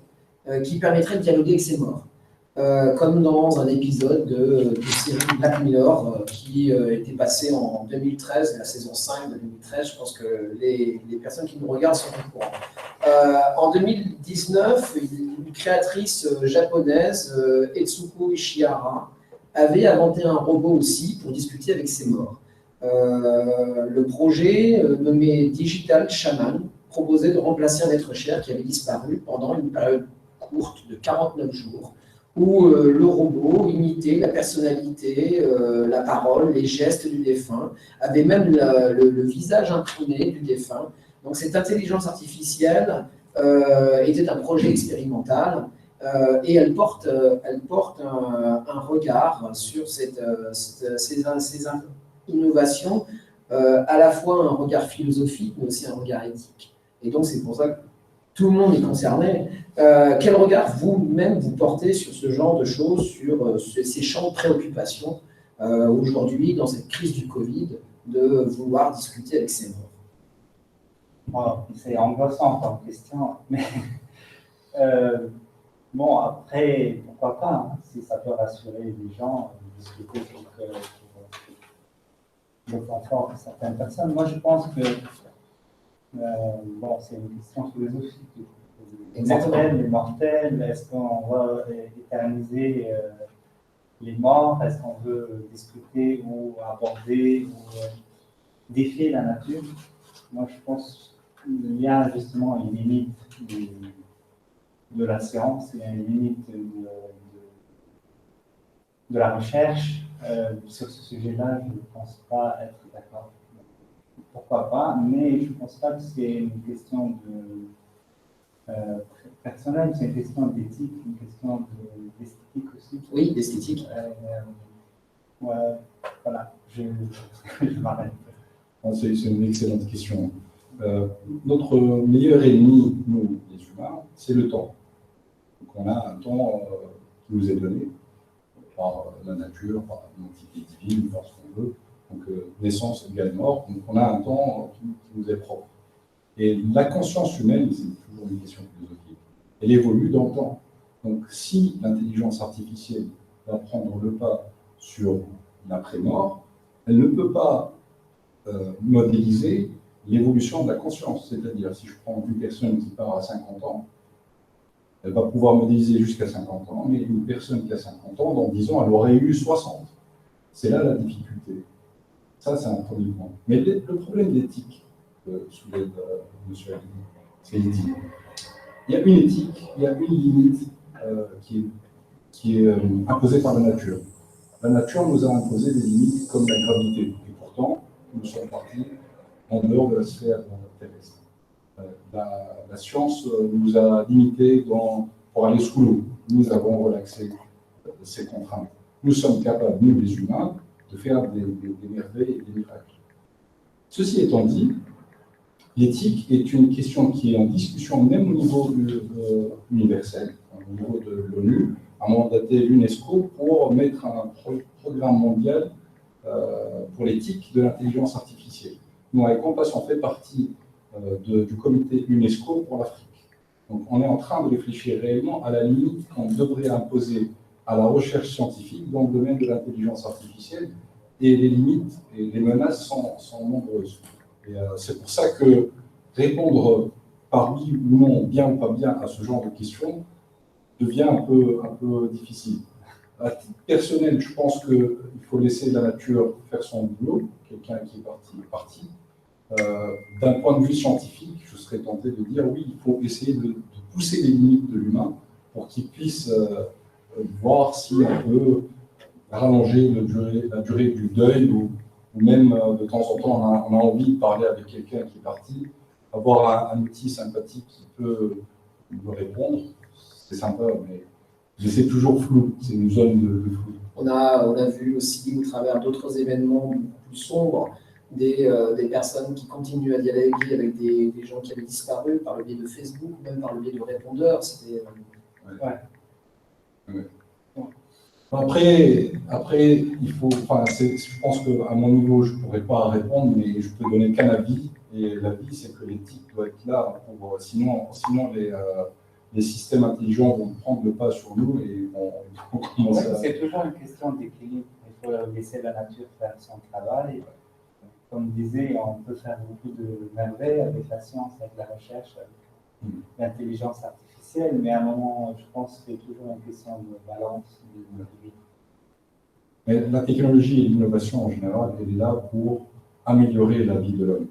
qui permettrait de dialoguer avec ses morts. Comme dans un épisode de série Black Mirror qui était passé en 2013, la saison 5 de 2013. Je pense que les personnes qui nous regardent sont au courant. En 2019, une créatrice japonaise, Etsuko Ishihara, avait inventé un robot aussi pour discuter avec ses morts. Le projet, nommé Digital Shaman, proposait de remplacer un être cher qui avait disparu pendant une période courte de 49 jours, où le robot imitait la personnalité, la parole, les gestes du défunt, avait même le visage imprimé du défunt. Donc cette intelligence artificielle était un projet expérimental et elle porte un regard sur ces innovations, à la fois un regard philosophique, mais aussi un regard éthique. Et donc c'est pour ça que tout le monde est concerné. Quel regard vous-même vous portez sur ce genre de choses, sur ces champs de préoccupation aujourd'hui, dans cette crise du Covid, de vouloir discuter avec ces morts? Bon, c'est angoissant comme question, mais bon, après, pourquoi pas, hein, si ça peut rassurer les gens, discuter pour le confort de certaines personnes. Moi, je pense que bon, c'est une question philosophique. Les mortels, est-ce qu'on va éterniser les morts? Est-ce qu'on veut discuter ou aborder ou défier la nature? Moi, je pense qu'il y a justement une limite de la science, il y a une limite de la recherche. Sur ce sujet-là, je ne pense pas être d'accord. Pourquoi pas, mais je ne pense pas que c'est une question personnelle, c'est une question d'éthique, une question d'esthétique aussi. Oui, d'esthétique. Voilà, je m'arrête. C'est une excellente question. Notre meilleur ennemi, nous, les humains, c'est le temps. Donc on a un temps qui nous est donné par la nature, par l'entité divine, par ce qu'on veut. Donc, naissance égale mort. Donc, on a un temps qui nous est propre. Et la conscience humaine, c'est toujours une question philosophique, elle évolue dans le temps. Donc, si l'intelligence artificielle va prendre le pas sur l'après-mort, elle ne peut pas modéliser l'évolution de la conscience. C'est-à-dire, si je prends une personne qui part à 50 ans, elle va pouvoir modéliser jusqu'à 50 ans, mais une personne qui a 50 ans, dans 10 ans, elle aurait eu 60. C'est là la difficulté. Ça, c'est un premier point. Mais le problème d'éthique que soulève M. Ali, c'est l'éthique. Il y a une éthique, il y a une limite qui est imposée par la nature. La nature nous a imposé des limites comme la gravité. Et pourtant, nous sommes partis en dehors de la sphère terrestre. La science nous a limités pour aller sous l'eau. Nous avons relaxé ces contraintes. Nous sommes capables, nous les humains, de faire des merveilles et des miracles. Ceci étant dit, l'éthique est une question qui est en discussion même au niveau universel, au niveau de l'ONU, a mandaté l'UNESCO pour mettre un programme mondial pour l'éthique de l'intelligence artificielle. Nous, avec Compassion, on fait partie du comité UNESCO pour l'Afrique. Donc, on est en train de réfléchir réellement à la limite qu'on devrait imposer à la recherche scientifique dans le domaine de l'intelligence artificielle, et les limites et les menaces sont nombreuses. Et c'est pour ça que répondre par oui ou non, bien ou pas bien, à ce genre de questions devient un peu difficile. À titre personnel, je pense qu'il faut laisser la nature faire son boulot. Quelqu'un qui est parti. D'un point de vue scientifique, je serais tenté de dire oui, il faut essayer de pousser les limites de l'humain pour qu'il puisse voir si on peut rallonger la durée du deuil, ou même de temps en temps on a envie de parler avec quelqu'un qui est parti, avoir un outil sympathique qui peut me répondre, c'est sympa, mais c'est toujours flou, c'est une zone de flou. On a vu aussi, au travers d'autres événements plus sombres, des personnes qui continuent à dialoguer avec des gens qui avaient disparu par le biais de Facebook, même par le biais de répondeurs. C'était... Ouais. Après, il faut, je pense qu'à mon niveau, je ne pourrais pas répondre, mais je peux donner qu'un avis. Et l'avis, c'est que l'éthique doit être là. Sinon les systèmes intelligents vont prendre le pas sur nous et vont commencer à... C'est toujours une question d'équilibre. Il faut laisser la nature faire son travail. Comme disait, on peut faire beaucoup de merveilles avec la science, avec la recherche, avec l'intelligence artificielle, mais à un moment, je pense que c'est toujours une question de balance, de vie. Mais la technologie et l'innovation en général, elle est là pour améliorer la vie de l'homme,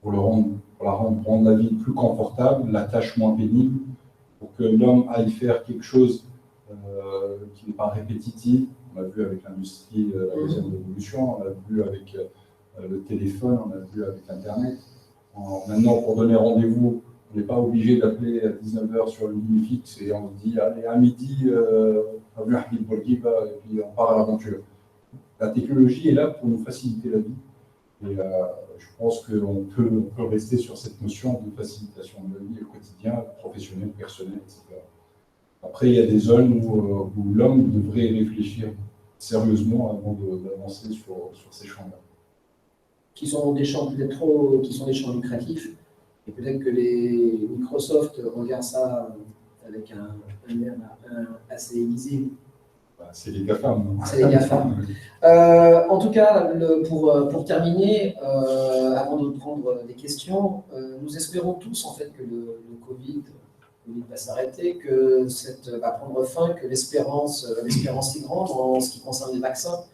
pour rendre la vie plus confortable, la tâche moins pénible, pour que l'homme aille faire quelque chose qui n'est pas répétitif. On l'a vu avec l'industrie, la deuxième révolution, on l'a vu avec le téléphone, on l'a vu avec Internet. Maintenant, pour donner rendez-vous, on n'est pas obligé d'appeler à 19h sur une ligne fixe et on se dit, allez, à midi, et puis on part à l'aventure. La technologie est là pour nous faciliter la vie. Et je pense qu'on peut rester sur cette notion de facilitation de la vie au quotidien, professionnel, personnel, etc. Après, il y a des zones où l'homme devrait réfléchir sérieusement avant d'avancer sur ces champs-là. Qui sont des champs peut-être qui sont des champs lucratifs. Et peut-être que les Microsoft regardent ça avec un air assez aiguisé. C'est les GAFAM. C'est les GAFAM. En tout cas, pour terminer, avant de prendre des questions, nous espérons tous en fait que le Covid va s'arrêter, que va prendre fin, que l'espérance est grande en ce qui concerne les vaccins.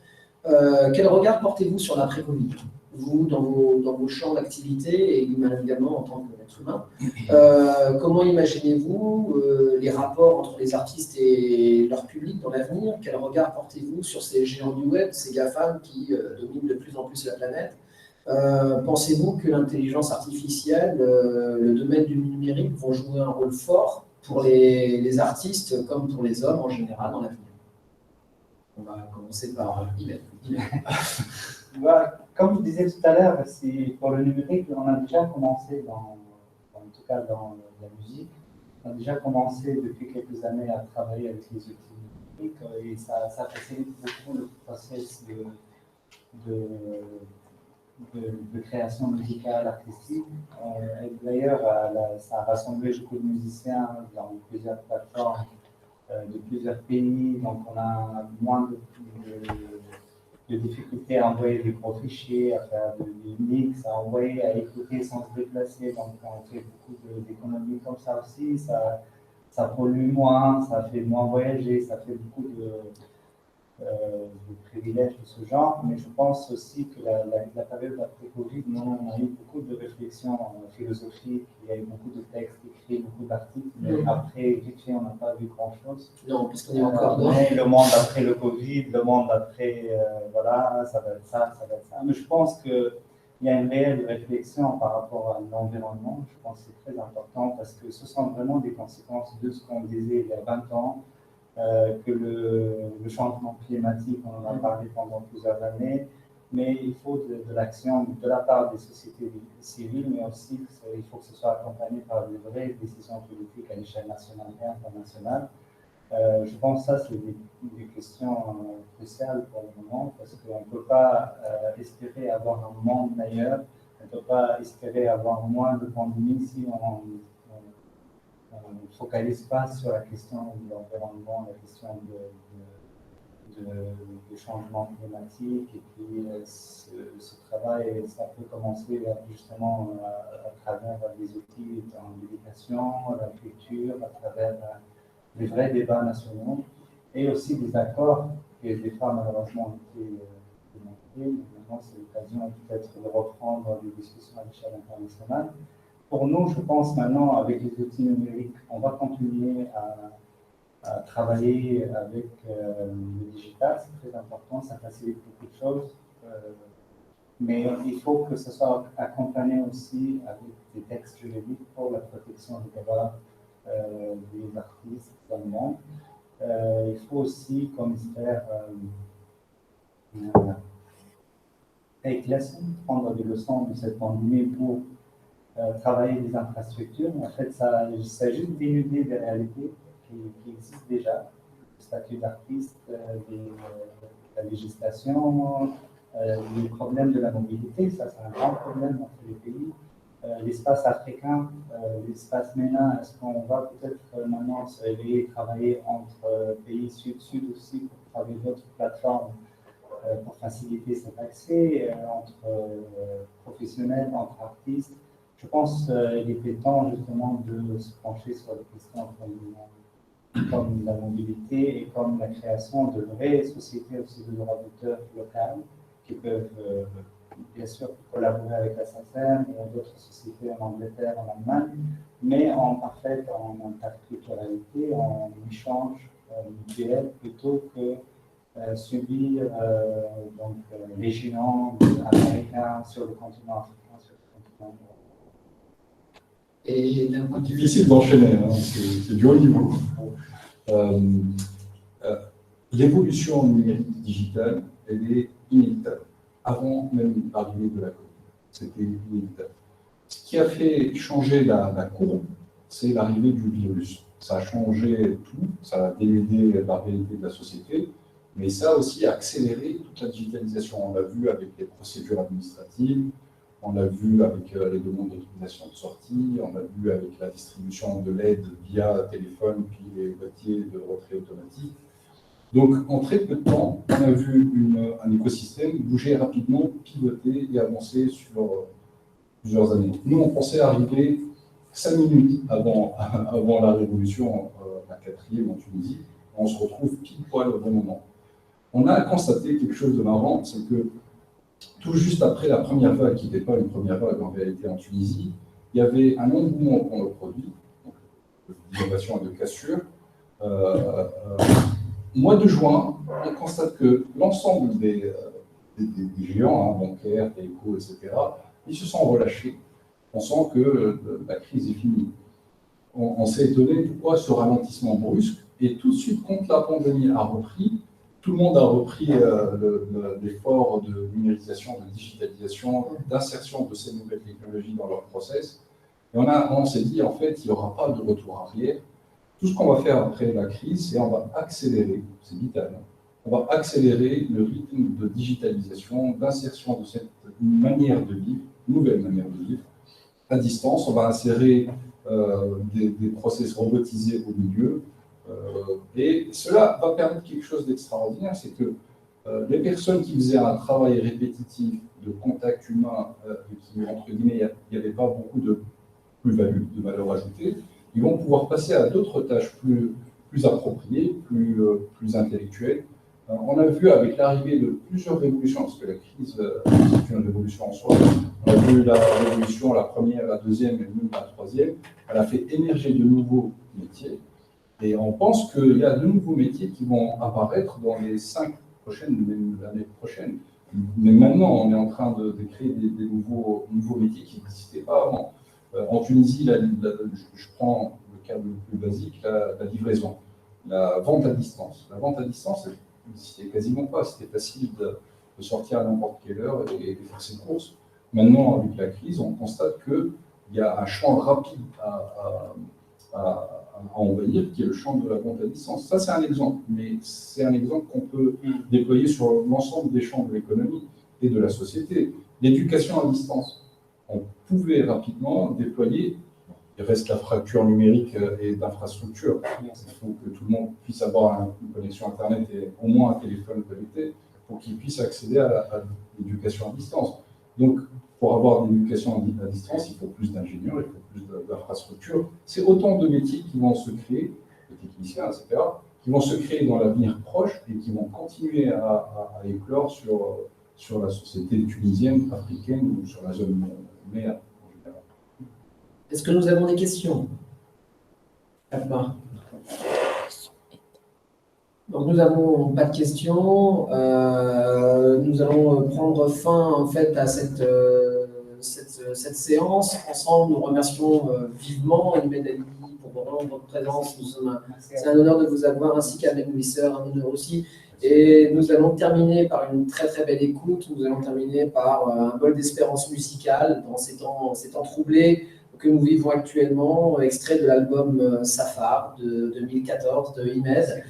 Quel regard portez-vous sur l'après-Covid ? Vous, dans vos champs d'activité, et également en tant qu'être humain, comment imaginez-vous les rapports entre les artistes et leur public dans l'avenir ? Quel regard portez-vous sur ces géants du web, ces GAFAM qui dominent de plus en plus la planète ? Pensez-vous que l'intelligence artificielle, le domaine du numérique vont jouer un rôle fort pour les artistes comme pour les hommes en général dans l'avenir ? On va commencer par Imen. Comme je disais tout à l'heure, pour le numérique, on a déjà commencé, en tout cas dans la musique, on a déjà commencé depuis quelques années à travailler avec les outils numériques et ça facilite beaucoup le processus de création musicale, artistique. D'ailleurs, ça a rassemblé beaucoup de musiciens dans plusieurs plateformes de plusieurs pays, donc on a moins de difficultés à envoyer des gros fichiers, à faire du mix, à envoyer, à écouter sans se déplacer, donc on fait beaucoup d'économies comme ça aussi, ça pollue moins, ça fait moins voyager, ça fait beaucoup de privilèges de ce genre, mais je pense aussi que la période après Covid, on a eu beaucoup de réflexions philosophiques, il y a eu beaucoup de textes écrits, beaucoup d'articles, mais après, vite fait, on n'a pas vu grand-chose. Non, parce qu'on est encore dans... Mais le monde après le Covid, le monde après, voilà, ça va être ça, ça va être ça. Mais je pense qu'il y a une réelle réflexion par rapport à l'environnement. Je pense que c'est très important parce que ce sont vraiment des conséquences de ce qu'on disait il y a 20 ans, que le changement climatique, on en a parlé pendant plusieurs années, mais il faut de l'action de la part des sociétés civiles, mais aussi il faut que ce soit accompagné par de vraies décisions politiques à l'échelle nationale et internationale. Je pense que ça, c'est des questions cruciales pour le moment, parce qu'on ne peut pas espérer avoir un monde meilleur, on ne peut pas espérer avoir moins de pandémies si on ne focalise pas sur la question de l'environnement, la question du changement climatique. Et puis, ce travail, ça peut commencer justement à travers des outils dans l'éducation, la culture, à travers des vrais débats nationaux et aussi des accords qui, des fois, malheureusement, ont été démontrés. Maintenant, c'est l'occasion peut-être de reprendre des discussions à l'échelle internationale. Pour nous, je pense maintenant, avec les outils numériques, on va continuer à travailler avec le digital. C'est très important, ça facilite beaucoup de choses. Mais il faut que ce soit accompagné aussi avec des textes juridiques pour la protection des droits des artistes dans le monde. Il faut aussi, comme faire take lessons, prendre des leçons de cette pandémie pour travailler des infrastructures. En fait, ça juste dénuder des réalités qui existent déjà. Le statut d'artiste, la législation, les problèmes de la mobilité, ça c'est un grand problème dans tous les pays. L'espace africain, l'espace MENA, est-ce qu'on va peut-être maintenant se réveiller et travailler entre pays sud-sud aussi pour travailler d'autres plateformes pour faciliter cet accès entre professionnels, entre artistes? Je pense qu'il était temps justement de se pencher sur les questions comme la mobilité et comme la création de vraies sociétés aussi de droits d'auteur locales qui peuvent bien sûr collaborer avec la SACEM et d'autres sociétés en Angleterre, en Allemagne, mais en interculturalité, en échange mutuel plutôt que subir les géants américains sur le continent africain, sur le continent européen. Et d'un point de vue difficile d'enchaîner, hein, c'est du haut niveau. L'évolution numérique digitale, elle est inévitable. Avant même l'arrivée de la Covid, c'était inévitable. Ce qui a fait changer la courbe, c'est l'arrivée du virus. Ça a changé tout, ça a dénudé la réalité de la société, mais ça a aussi accéléré toute la digitalisation. On l'a vu avec les procédures administratives, on l'a vu avec les demandes d'autorisation de sortie, on l'a vu avec la distribution de l'aide via téléphone, puis les boîtiers de retrait automatique. Donc, en très peu de temps, on a vu un écosystème bouger rapidement, pivoter et avancer sur plusieurs années. Nous, on pensait arriver 5 minutes avant la révolution, la 4e en Tunisie. On se retrouve pile poil au bon moment. On a constaté quelque chose de marrant, c'est que tout juste après la première vague, qui n'était pas une première vague en réalité en Tunisie, il y avait un engouement pour nos produits, d'innovation et de cassure. Mois de juin, on constate que l'ensemble des géants, bancaires, téléco, etc., ils se sont relâchés. On sent que la crise est finie. On s'est étonné pourquoi ce ralentissement brusque, et tout de suite, quand la pandémie a repris, tout le monde a repris l'effort de numérisation, de digitalisation, d'insertion de ces nouvelles technologies dans leur process. Et on s'est dit, en fait, il n'y aura pas de retour arrière. Tout ce qu'on va faire après la crise, c'est on va accélérer, c'est vital, on va accélérer le rythme de digitalisation, d'insertion de cette manière de vivre, nouvelle manière de vivre, à distance. On va insérer des process robotisés au milieu. Et cela va permettre quelque chose d'extraordinaire, c'est que les personnes qui faisaient un travail répétitif de contact humain, et qui, entre guillemets, il n'y avait pas beaucoup de plus-value, de valeur ajoutée, ils vont pouvoir passer à d'autres tâches plus appropriées, plus intellectuelles. On a vu avec l'arrivée de plusieurs révolutions, parce que la crise, c'est une révolution en soi. On a vu la révolution, la première, la deuxième et même la troisième. Elle a fait émerger de nouveaux métiers. Et on pense qu'il y a de nouveaux métiers qui vont apparaître dans les 5 prochaines, même l'année prochaine. Mais maintenant, on est en train de créer des nouveaux métiers qui n'existaient pas avant. En Tunisie, je prends le cas le plus basique, la livraison, la vente à distance. La vente à distance, c'était quasiment pas, c'était facile de sortir à n'importe quelle heure et de faire ses courses. Maintenant, avec la crise, on constate qu'il y a un champ rapide à envahir, qui est le champ de la vente à distance. Ça, c'est un exemple, mais c'est un exemple qu'on peut déployer sur l'ensemble des champs de l'économie et de la société. L'éducation à distance, on pouvait rapidement déployer. Il reste la fracture numérique et d'infrastructure. Il faut que tout le monde puisse avoir une connexion Internet et au moins un téléphone connecté pour qu'il puisse accéder à l'éducation à distance. Donc, pour avoir une éducation à distance, il faut plus d'ingénieurs, il faut plus d'infrastructures. C'est autant de métiers qui vont se créer, les techniciens, etc., qui vont se créer dans l'avenir proche et qui vont continuer à éclore sur la société tunisienne, africaine ou sur la zone mer en général. Est-ce que nous avons des questions? Donc nous n'avons pas de questions. Nous allons prendre fin en fait à cette séance. Ensemble, nous remercions vivement Ahmed Ali pour votre présence. C'est un honneur de vous avoir, ainsi qu'Ahmed Louisser, un honneur aussi. Et nous allons terminer par une très très belle écoute. Nous allons terminer par un bol d'espérance musicale dans ces temps troublés que nous vivons actuellement, extrait de l'album Safar de 2014 de Imed.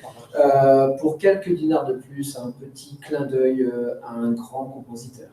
Pour quelques dinars de plus, un petit clin d'œil à un grand compositeur.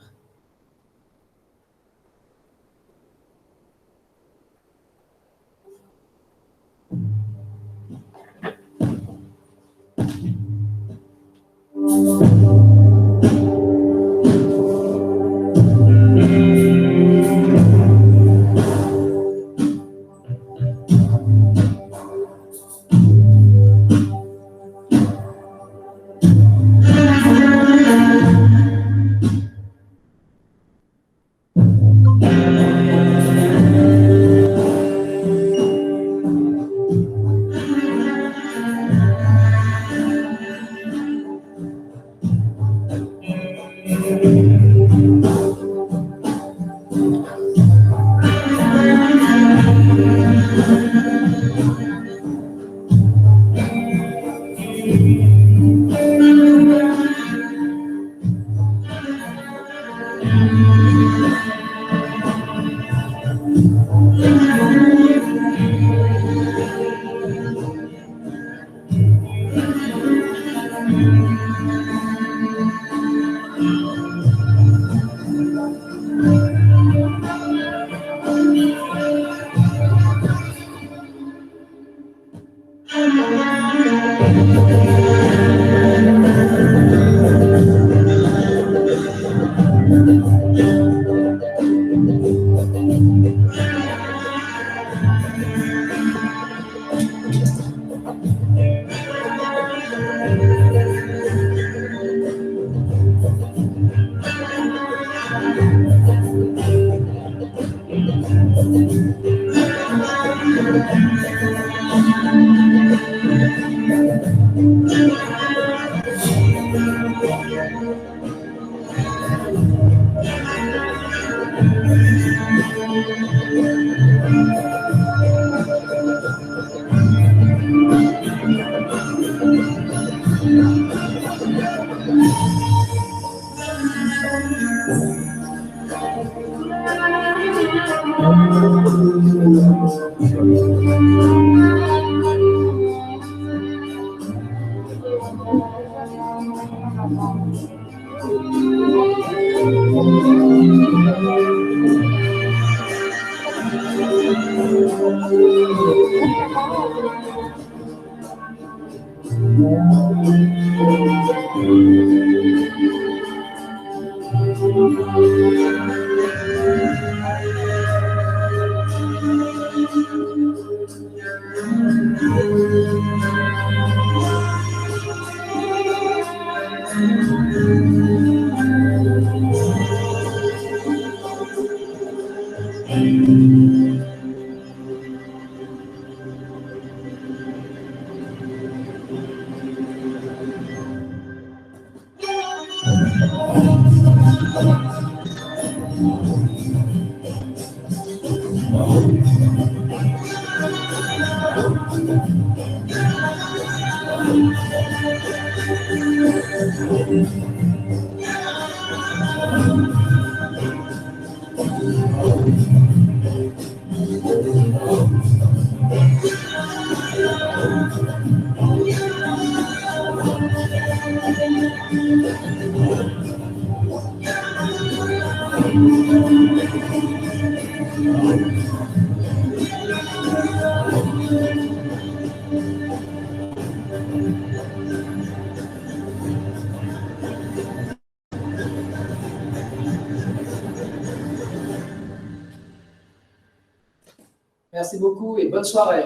Merci beaucoup et bonne soirée.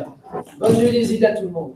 Bonne nuit les îles à tout le monde.